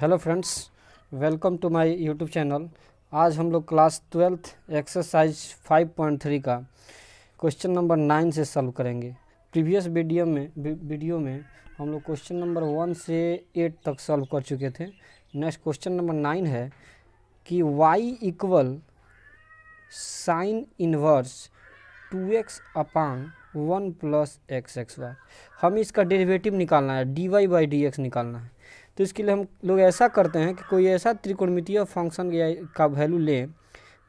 Hello friends, welcome to my YouTube channel. आज हम लोग क्लास 12th एक्सरसाइज 5.3 का क्वेश्चन नंबर 9 से सॉल्व करेंगे। प्रीवियस वीडियो में हम लोग क्वेश्चन नंबर 1 से 8 तक सॉल्व कर चुके थे। नेक्स्ट क्वेश्चन नंबर 9 है कि y equal sine inverse 2x अपान 1 प्लस एक्स एक्स वाई। हमें इसका डेरिवेटिव निकालना है, dy/dx निकालना है। तो इसके लिए हम लोग ऐसा करते हैं कि कोई ऐसा त्रिकोणमितीय फंक्शन का वैल्यू लें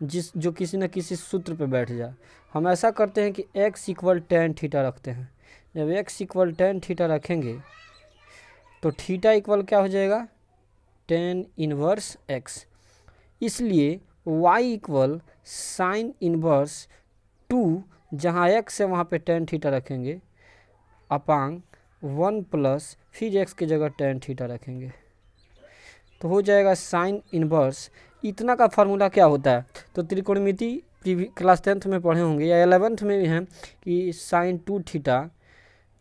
जो किसी न किसी सूत्र पे बैठ जाए। हम ऐसा करते हैं कि x इक्वल tan थीटा रखते हैं। जब x इक्वल tan थीटा रखेंगे तो थीटा इक्वल क्या हो जाएगा, tan इनवर्स x। इसलिए y इक्वल साइन इनवर्स 2, जहाँ x है वहाँ पे tan थीटा रखेंगे, अपान 1 प्लस फिर x की जगह tan थीटा रखेंगे तो हो जाएगा साइन इनवर्स। इतना का फार्मूला क्या होता है, तो त्रिकोणमिति क्लास 10th में पढ़े होंगे या 11th में भी हैं कि साइन 2 थीटा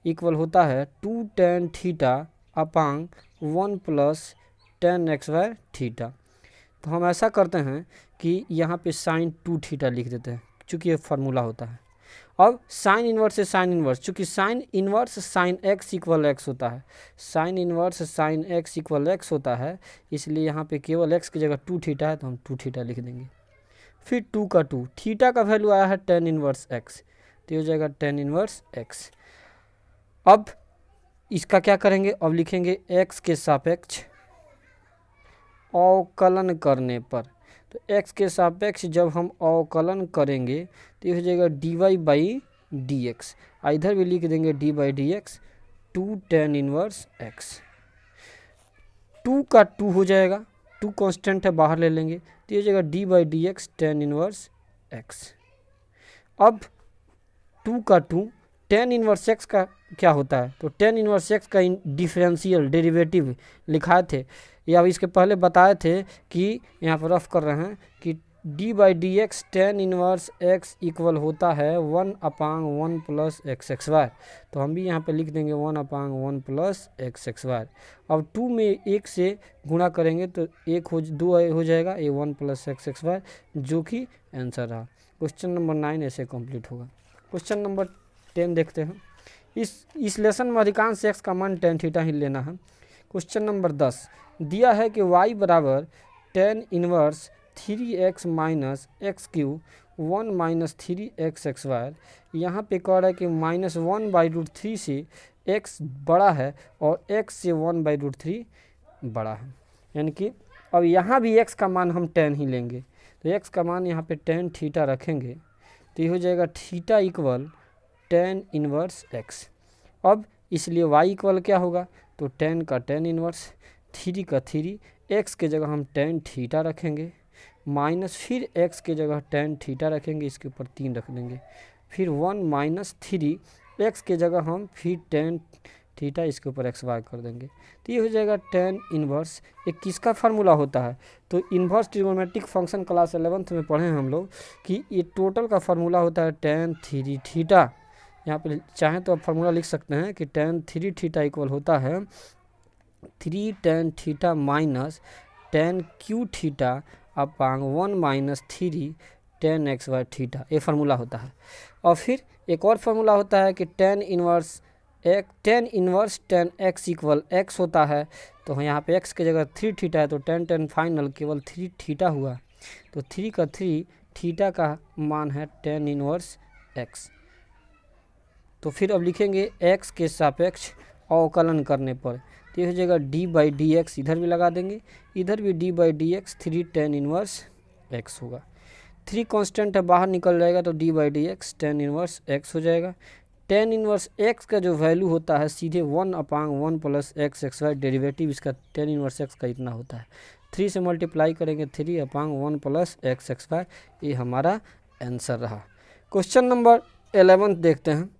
इक्वल होता है 2 tan theta upon 1 plus tan x y theta. तो हम ऐसा करते हैं कि यहाँ पे साइन 2 थीटा लिख देते हैं चूँकि ये फार्मूला होता है। अब साइन इनवर्स से साइन इनवर्स, चूँकि sine inverse sine x equal x होता है, sine inverse sine x equal x होता है, इसलिए यहाँ पे केवल एक्स की जगह 2 थीटा है तो हम 2 थीटा लिख देंगे। फिर 2 का 2, थीटा का वैल्यू आया है tan इनवर्स एक्स, तो हो जाएगा tan इनवर्स एक्स। अब इसका क्या करेंगे, अब लिखेंगे एक्स के सापेक्ष अवकलन करने पर। तो x के सापेक्ष जब हम अवकलन करेंगे तो ये हो जाएगा dy/dx। इधर भी लिख देंगे dy/dx 2 tan इनवर्स x। 2 का 2 हो जाएगा, 2 कांस्टेंट है बाहर ले लेंगे तो ये हो जाएगा dy/dx tan इनवर्स x। अब 2 का 2 tan इनवर्स x का क्या होता है, तो tan इनवर्स x का डिफरेंशियल डेरिवेटिव लिखाए थे या इसके पहले बताए थे कि यहाँ पर रफ कर रहे हैं कि dy/dx tan inverse x equal होता है 1 upon 1 plus x x y. तो हम भी यहाँ पे लिख देंगे 1 upon 1 plus x x Y. अब 2 में 1 से गुणा करेंगे तो 2 हो जाएगा, ये 1 प्लस एक्स एक्स वाई, जो कि आंसर रहा। क्वेश्चन नंबर 9 ऐसे कंप्लीट होगा। क्वेश्चन नंबर 10 देखते हैं। इस लेसन में अधिकांश x का मान tan थीटा ही लेना है। क्वेश्चन नंबर 10 दिया है कि y बराबर tan inverse 3x minus x cube 1 minus 3x x y. यहाँ पे कह रहा है कि -1/√3 से x बड़ा है और x से 1/√3 बड़ा है, यानी कि अब यहाँ भी x का मान हम tan ही लेंगे। तो x का मान यहाँ पे tan थीटा रखेंगे तो ये हो जाएगा theta equal tan inverse x। अब इसलिए y इक्वल क्या होगा, तो tan का tan इनवर्स 3 का 3, x के जगह हम tan थीटा रखेंगे, माइनस फिर x के जगह tan थीटा रखेंगे, इसके ऊपर 3 रख देंगे, फिर 1 माइनस 3 x के जगह हम फिर tan थीटा इसके ऊपर एक्स वाई कर देंगे। तो ये हो जाएगा tan इनवर्स। एक किसका फार्मूला होता है, तो inverse trigonometric function class 11th में पढ़े हैं हम लोग कि ये टोटल का फार्मूला होता है tan 3 थीटा। यहाँ पे चाहें तो आप फार्मूला लिख सकते हैं कि tan 3 थीटा इक्वल होता है 3 tan theta minus tan cube theta upon 1 minus 3 tan x y theta, ये फार्मूला होता है। और फिर एक और फार्मूला होता है कि tan inverse tan x equal x होता है। तो यहाँ पे x की जगह 3 थीटा है तो tan फाइनल केवल 3 थीटा हुआ, तो 3 का 3 थीटा का मान है tan इनवर्स x। तो फिर अब लिखेंगे x के सापेक्ष अवकलन करने पर, तो ये हो जाएगा dy/dx, इधर भी लगा देंगे, इधर भी dy/dx 3 tan इनवर्स x होगा। 3 कांस्टेंट है बाहर निकल जाएगा तो dy/dx tan इनवर्स x हो जाएगा। tan इनवर्स x का जो वैल्यू होता है सीधे 1 upon 1 plus x x y, derivative इसका tan इनवर्स x का इतना होता है। 3 से मल्टीप्लाई करेंगे 3 अपान 1 प्लस एक्स एक्स वाई, ये हमारा आंसर रहा। क्वेश्चन नंबर 11 देखते हैं।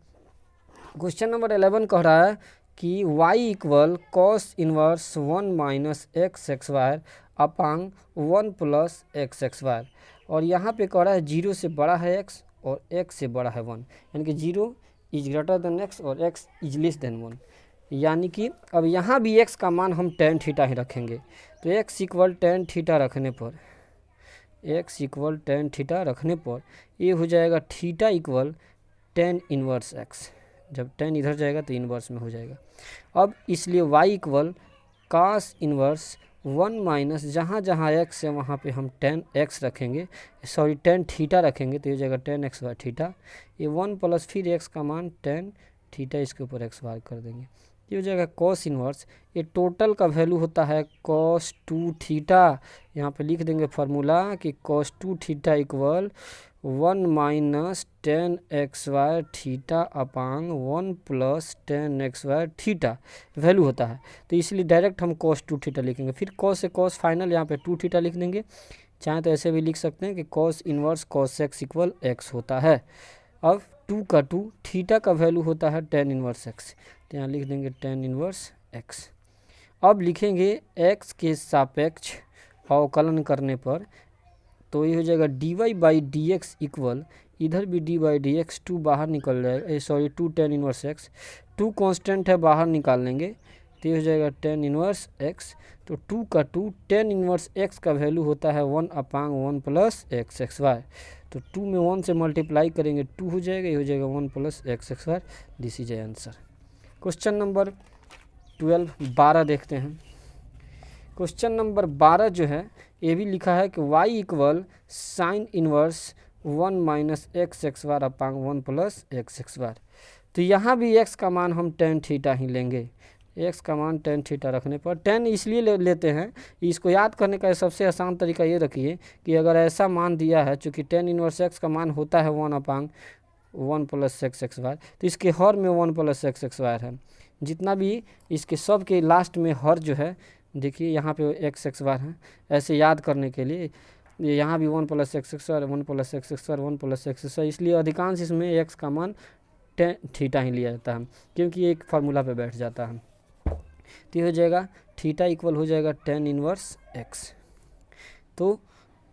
क्वेश्चन नंबर 11 कह रहा है कि y equal cos inverse 1 minus x x y upon 1 plus x x y, और यहाँ पे कह रहा है 0 से बड़ा है x और x से बड़ा है 1, यानी कि 0 इज ग्रेटर देन x और x इज लेस देन 1। यानी कि अब यहाँ भी x का मान हम टेन थीटा ही रखेंगे। तो x इक्वल टेन थीटा रखने पर ये हो जाएगा theta equal tan inverse x। जब टेन इधर जाएगा तो इनवर्स में हो जाएगा। अब इसलिए y equal cos inverse 1 minus जहाँ जहाँ x है वहाँ पे हम टेन x रखेंगे, सॉरी टेन थीटा रखेंगे, तो ये हो जाएगा टेन एक्स बार थीटा। ये 1 प्लस फिर x का मान टेन थीटा, इसके ऊपर x बार कर देंगे, ये हो जाएगा cos इनवर्स। ये टोटल का वैल्यू होता है cos 2 थीटा। यहाँ पे लिख देंगे फार्मूला कि cos 2 theta equal 1 minus tan x y theta upon 1 plus tan x y theta value होता है। तो इसलिए डायरेक्ट हम cos 2 थीटा लिखेंगे, फिर cos से cos फाइनल यहाँ पे 2 थीटा लिख देंगे। चाहे तो ऐसे भी लिख सकते हैं कि cos inverse cos x equal x होता है। अब 2 का 2 थीटा का वैल्यू होता है टेन इनवर्स x, तो यहाँ लिख देंगे टेन इनवर्स x। अब लिखेंगे x के सापेक्ष अवकलन करने पर, तो ये हो जाएगा dy by d x equal, इधर भी डी बाई डी एक्स, 2 बाहर निकल जाएगा, sorry 2 tan inverse x, 2 constant है बाहर निकाल लेंगे, तो ये हो जाएगा टेन इनवर्स x। तो 2 का 2 टेन इनवर्स x का वैल्यू होता है 1 upon 1 plus x x y. तो 2 में 1 से मल्टीप्लाई करेंगे 2 हो जाएगा, ये हो जाएगा 1 plus x x y. This is answer. Question number 12 देखते हैं। क्वेश्चन नंबर 12 जो है ये भी लिखा है कि y equal sine inverse 1 minus x x bar upon 1 plus x x bar. तो यहाँ भी x का मान हम टेन थीटा ही लेंगे। x का मान टेन थीटा रखने पर, टेन इसलिए लेते हैं, इसको याद करने का सबसे आसान तरीका ये रखिए कि अगर ऐसा मान दिया है, चूँकि टेन इनवर्स x का मान होता है 1 upon 1 plus x x bar, तो इसके हर में 1 प्लस एक्स एक्स बार है। जितना भी इसके सब के लास्ट में हर जो है, देखिए यहाँ पे एक्स एक्स बार है, ऐसे याद करने के लिए यहाँ भी 1 प्लस एक्स एक्स बार, 1 प्लस एक्स एक्स बार, 1 प्लस एक्स एक्स बार, इसलिए अधिकांश इसमें एक्स का मान टेन थीटा ही लिया जाता है, क्योंकि एक फार्मूला पे बैठ जाता है। तो ये हो जाएगा थीटा इक्वल हो जाएगा टेन इनवर्स एक्स। तो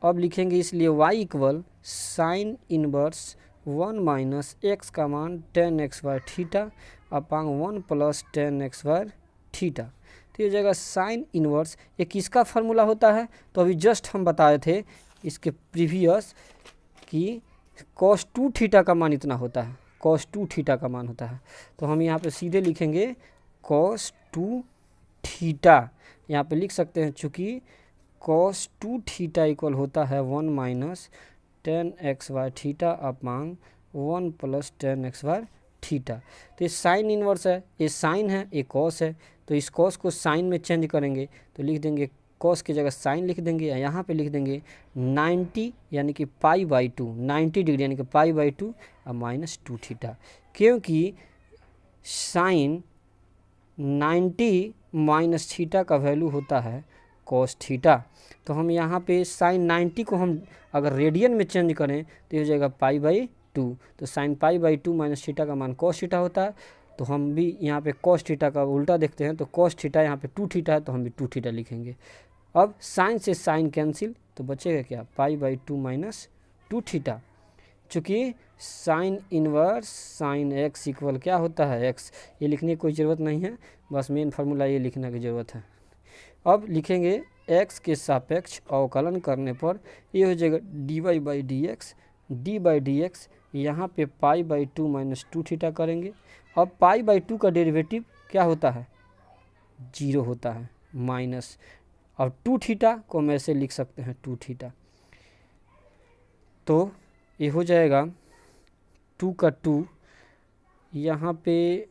अब लिखेंगे इसलिए y equal sine inverse 1 minus x का मान tan x bar theta upon 1 plus tan x bar theta. तो ये हो जाएगा साइन इनवर्स। ये किसका फार्मूला होता है? तो अभी जस्ट हम बताए थे इसके प्रीवियस कि cos 2 थीटा का मान इतना होता है, cos 2 थीटा का मान होता है। तो हम यहाँ पे सीधे लिखेंगे cos 2 थीटा, यहाँ पे लिख सकते हैं, चूँकि cos 2 थीटा इक्वल होता है 1 minus tan x y theta upon 1 plus tan x y theta. तो ये साइन इनवर्स है, ये साइन है, ये कॉस है, तो इस कॉस को साइन में चेंज करेंगे तो लिख देंगे कॉस की जगह साइन लिख देंगे, यहाँ पे लिख देंगे 90 यानी कि पाई बाई 2, 90 डिग्री यानी कि पाई बाई 2 और माइनस 2 थीटा, क्योंकि साइन 90 माइनस थीटा का वैल्यू होता है कॉस थीटा। तो हम यहाँ पे साइन 90 को हम अगर रेडियन में चेंज करें तो ये हो जाएगा पाई बाई 2, तो sine pi by 2 minus theta का मान कॉस थीटा होता है। तो हम भी यहाँ पे कॉस थीटा का उल्टा देखते हैं, तो कॉस थीटा यहाँ पे 2 थीटा है, तो हम भी 2 थीटा लिखेंगे। अब साइन से साइन कैंसिल, तो बचेगा क्या, पाई बाई 2 माइनस 2 थीटा। चूँकि sine inverse sine x equal क्या होता है एक्स, ये लिखने की कोई ज़रूरत नहीं है, बस मेन फार्मूला ये लिखने की ज़रूरत है। अब लिखेंगे x के सापेक्ष अवकलन करने पर ये हो जाएगा dy by d x, D by d x, यहाँ पे पाई बाई 2 माइनस 2 थीटा करेंगे। अब पाई बाई 2 का डेरिवेटिव क्या होता है, 0 होता है, माइनस, और 2 थीटा को हम ऐसे लिख सकते हैं 2 थीटा। तो ये हो जाएगा 2 का 2, यहाँ पे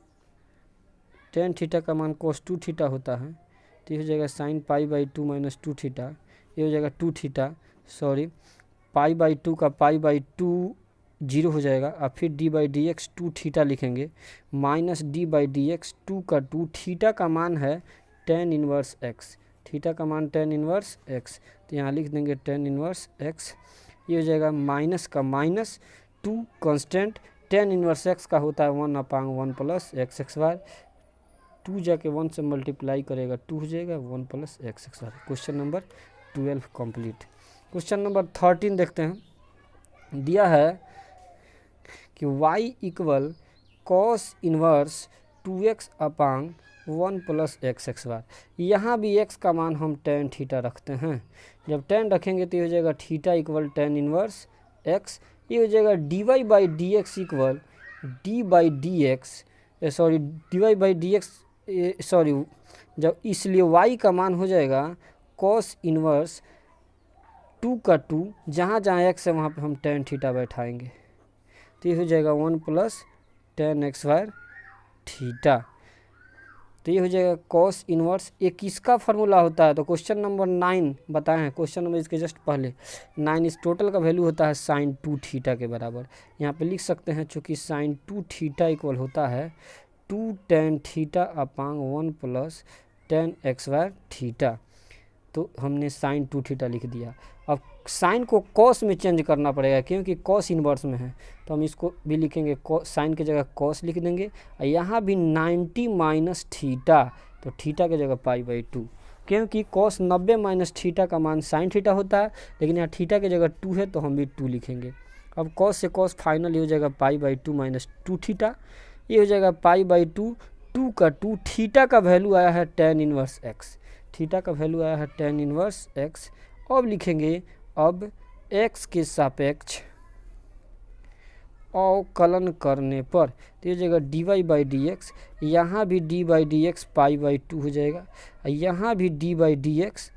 टेन थीटा का मान cos 2 थीटा होता है, तो ये हो जाएगा sine pi by 2 minus 2 theta, ये हो जाएगा 2 थीटा, सॉरी पाई बाई 2 का पाई बाई 2 0 हो जाएगा, और फिर d by d x 2 theta लिखेंगे, minus d by d x 2 का 2, थीटा का मान है टेन इनवर्स एक्स, थीटा का मान टेन इनवर्स एक्स, तो यहाँ लिख देंगे टेन इनवर्स एक्स। ये हो जाएगा माइनस का minus 2 constant, tan inverse x का होता है 1 upon 1 plus x x y, 2 जाके 1 से मल्टीप्लाई करेगा 2 हो जाएगा 1 plus x x y. Question number 12 complete. Question number 13 देखते हैं। दिया है कि y equal cos inverse 2x upon 1 plus x x bar. यहाँ भी x का मान हम tan थीटा रखते हैं। जब tan रखेंगे तो ये हो जाएगा theta equal tan inverse x। ये हो जाएगा dy by d x equal d by d x, sorry dy by d x, sorry जब, इसलिए y का मान हो जाएगा cos इनवर्स 2 का 2, जहाँ जहाँ x है वहाँ पे हम tan थीटा बैठाएंगे, तो ये हो जाएगा 1 plus tan x bar theta. तो ये हो जाएगा cos इनवर्स। ये किसका फार्मूला होता है? तो क्वेश्चन नंबर 9 बताए हैं, क्वेश्चन नंबर इसके जस्ट पहले 9, इस टोटल का वैल्यू होता है sin 2 थीटा के बराबर। यहाँ पे लिख सकते हैं चूँकि sin 2 थीटा इक्वल होता है 2 tan theta upon 1 plus tan x bar theta. तो हमने sin 2 थीटा लिख दिया। अब साइन को कॉस में चेंज करना पड़ेगा क्योंकि कॉस इन्वर्स में है, तो हम इसको भी लिखेंगे साइन की जगह कॉस लिख देंगे। और यहाँ भी 90 माइनस थीटा, तो थीटा की जगह पाई बाई 2, क्योंकि कॉस 90 माइनस थीटा का मान साइन थीटा होता है, लेकिन यहाँ थीटा की जगह 2 है तो हम भी 2 लिखेंगे। अब कॉस से कॉस फाइनल ये हो जाएगा पाई बाई 2 माइनस 2 थीटा, ये हो जाएगा पाई बाई 2, 2 का 2, थीटा का वैल्यू आया है tan इनवर्स एक्स, थीटा का वैल्यू आया है tan इनवर्स एक्स। अब लिखेंगे अब x के सापेक्ष अवकलन करने पर, तो ये जगह d y by d x, यहाँ भी d by d x pi by 2 हो जाएगा, यहाँ भी d by d x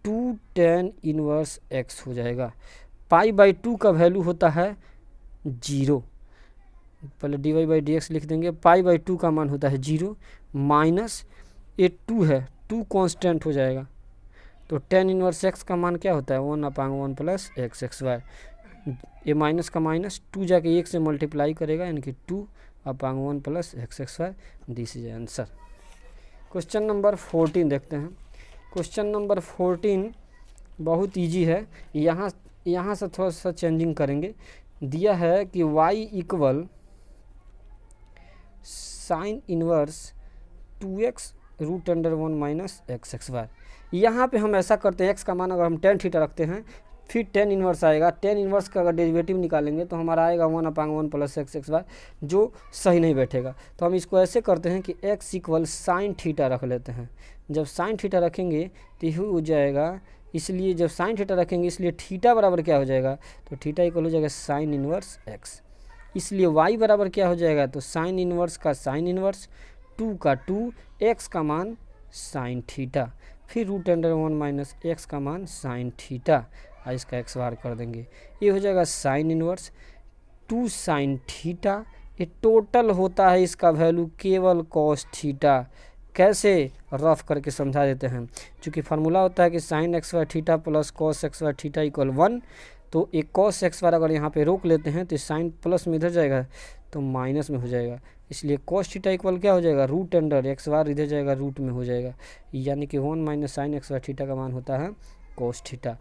2 tan inverse x हो जाएगा। पाई बाई 2 का वैल्यू होता है 0, पहले d y by d x लिख देंगे, पाई बाई 2 का मान होता है 0, माइनस ये 2 है, 2 कांस्टेंट हो जाएगा, तो tan इनवर्स x का मान क्या होता है 1 upon 1 plus x x y. ये माइनस का माइनस 2 जाके 1 से मल्टीप्लाई करेगा, यानी कि 2 upon 1 plus x x y. This is answer. Question number 14 देखते हैं। क्वेश्चन नंबर 14 बहुत इजी है, यहाँ से थोड़ा सा चेंजिंग करेंगे। दिया है कि y equal sine inverse 2x root under 1 minus x x y. यहाँ पे हम ऐसा करते हैं, x का मान अगर हम tan थीटा रखते हैं, फिर tan इनवर्स आएगा, tan इनवर्स का अगर डेरिवेटिव निकालेंगे तो हमारा आएगा 1 upon 1 plus x x y, जो सही नहीं बैठेगा। तो हम इसको ऐसे करते हैं कि x इक्वल साइन थीटा रख लेते हैं। जब साइन थीटा रखेंगे तो ये हो जाएगा, इसलिए जब साइन थीटा रखेंगे इसलिए थीटा बराबर क्या हो जाएगा, तो थीटा इक्वल हो जाएगा साइन इनवर्स x। इसलिए y बराबर क्या हो जाएगा, तो साइन इनवर्स का साइन इनवर्स 2 का 2, x का मान साइन थीटा, फिर रूट अंडर 1 माइनस एक्स का मान साइन थीटा, और इसका एक्स बार कर देंगे, ये हो जाएगा साइन इनवर्स 2 साइन थीटा। ये टोटल होता है इसका वैल्यू केवल कॉस थीटा। कैसे रफ करके समझा देते हैं, क्योंकि फार्मूला होता है कि sine x y theta plus cos x y theta equal 1। तो एक कॉस एक्स बार अगर यहाँ पे रोक लेते हैं तो साइन प्लस में इधर जाएगा तो माइनस में हो जाएगा, इसलिए कॉस थीटा इक्वल क्या हो जाएगा रूट अंडर एक्स बार, इधर जाएगा रूट में हो जाएगा, यानी कि 1 minus sine x bar theta का मान होता है कॉस थीटा,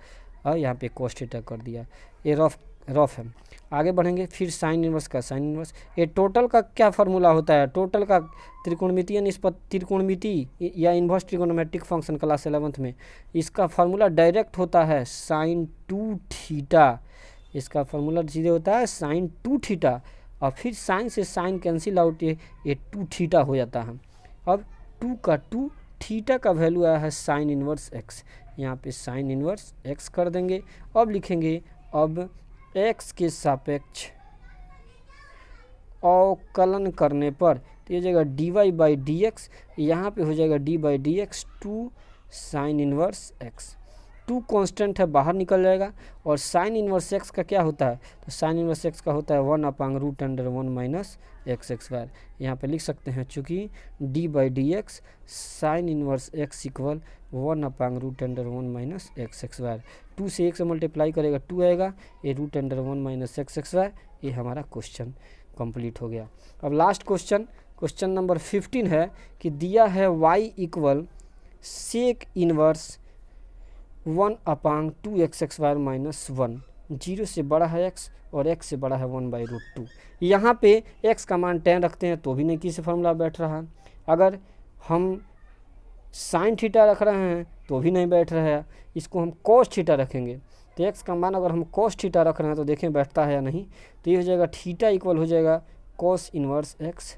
और यहाँ पे कॉस थीटा कर दिया। ये रफ है। आगे बढ़ेंगे, फिर साइन इनवर्स का साइन इनवर्स। ये टोटल का क्या फार्मूला होता है, टोटल का त्रिकोणमितीय निष्पत्ति, त्रिकोणमिति या inverse trigonometric function class 11th में, इसका फार्मूला डायरेक्ट होता है साइन 2 थीटा। इसका फार्मूला सीधे होता है साइन 2 थीटा, और फिर साइन से साइन कैंसिल आउट, ये 2 थीटा हो जाता है। अब 2 का 2, थीटा का वैल्यू आया है साइन इनवर्स एक्स, यहाँ पे साइन इनवर्स एक्स कर देंगे। अब लिखेंगे अब x के सापेक्ष अवकलन करने पर, तो ये जाएगा d y by d x, यहाँ पर हो जाएगा d by d x 2 sine inverse x. 2 constant है, बाहर निकल जाएगा, और साइन इनवर्स एक्स का क्या होता है, तो साइन इनवर्स एक्स का होता है 1 upon root under 1 minus x x y. यहाँ पे लिख सकते हैं चूँकि d by d x sine inverse x equal 1 upon root under 1 minus x x y. 2 से 1 से मल्टीप्लाई करेगा 2 आएगा, ये root under 1 minus x x y. ये हमारा क्वेश्चन कंप्लीट हो गया। अब लास्ट क्वेश्चन नंबर 15 है कि दिया है y equal sec inverse 1 upon 2 x x y minus 1, 0 से बड़ा है x और x से बड़ा है 1 बाई रूट 2। यहाँ पे x का मान tan रखते हैं तो भी नहीं किसी फार्मूला बैठ रहा, अगर हम साइन थीटा रख रहे हैं तो भी नहीं बैठ रहा है। इसको हम cos थीटा रखेंगे तो x का मान अगर हम cos थीटा रख रहे हैं तो देखें बैठता है या नहीं। तो ये हो जाएगा थीटा इक्वल हो जाएगा cos इनवर्स x,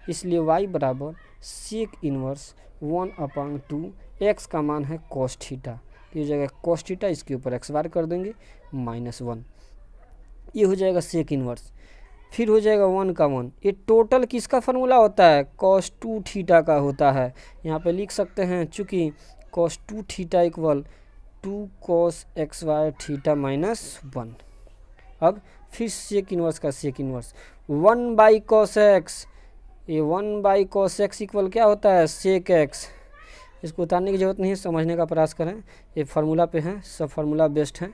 इसलिए y बराबर सेक इन्वर्स 1/2, x का मान है cos थीटा, तो ये हो जाएगा cos थीटा, इसके ऊपर x बार कर देंगे -1, ये हो जाएगा सेक इन्वर्स। फिर हो जाएगा 1 का 1, ये टोटल किसका फार्मूला होता है, cos 2 थीटा का होता है। यहाँ पे लिख सकते हैं चूँकि cos 2 theta equal 2 cos xy theta -1। अब फिर सेक इन्वर्स का सेक इन्वर्स 1/cos x, ये 1/cos x इक्वल क्या होता है, सेक x। इसको उतारने की जरूरत नहीं है, समझने का प्रयास करें, ये फार्मूला पे है, सब फार्मूला बेस्ड है।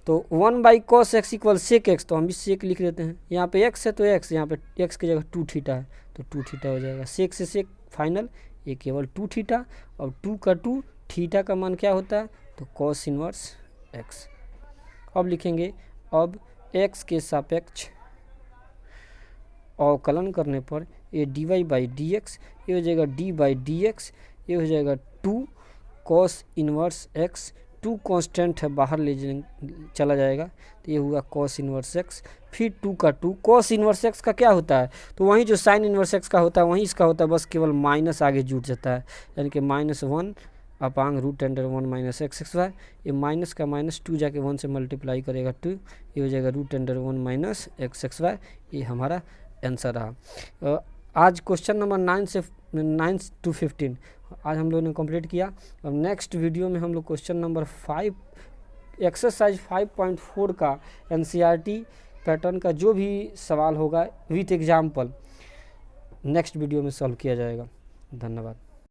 तो 1/cos x इक्वल सेक x, तो हम भी सेक लिख देते हैं। यहाँ पे x है तो x, यहाँ पे x की जगह 2 थीटा है तो 2 थीटा हो जाएगा। सेक से सेक फाइनल, ये केवल 2 थीटा, और 2 का 2 थीटा का मान क्या होता है, तो cos इनवर्स x। अब लिखेंगे, अब x के सापेक्ष अवकलन करने पर ये dy/dx, ये हो जाएगा d/dx, ये हो जाएगा 2 cos इनवर्स x, 2 कांस्टेंट है बाहर ले चला जाएगा, तो ये हुआ cos इनवर्स x। फिर 2 का 2 cos इनवर्स x का क्या होता है, तो वहीं जो sin इनवर्स x का होता है वहीं इसका होता है, बस केवल माइनस आगे जुट जाता है, यानी कि -1/√1 - x(y), ये माइनस का -2 जाके 1 से मल्टीप्लाई करेगा 2, ये हो जाएगा √1 - x(y), ये हमारा आंसर रहा। आज क्वेश्चन नंबर 9 to 15 आज हम लोगों ने कंप्लीट किया। अब नेक्स्ट वीडियो में हम लोग क्वेश्चन नंबर 5 एक्सरसाइज 5.4 का NCERT पैटर्न का जो भी सवाल होगा विथ एग्जाम्पल नेक्स्ट वीडियो में सॉल्व किया जाएगा। धन्यवाद।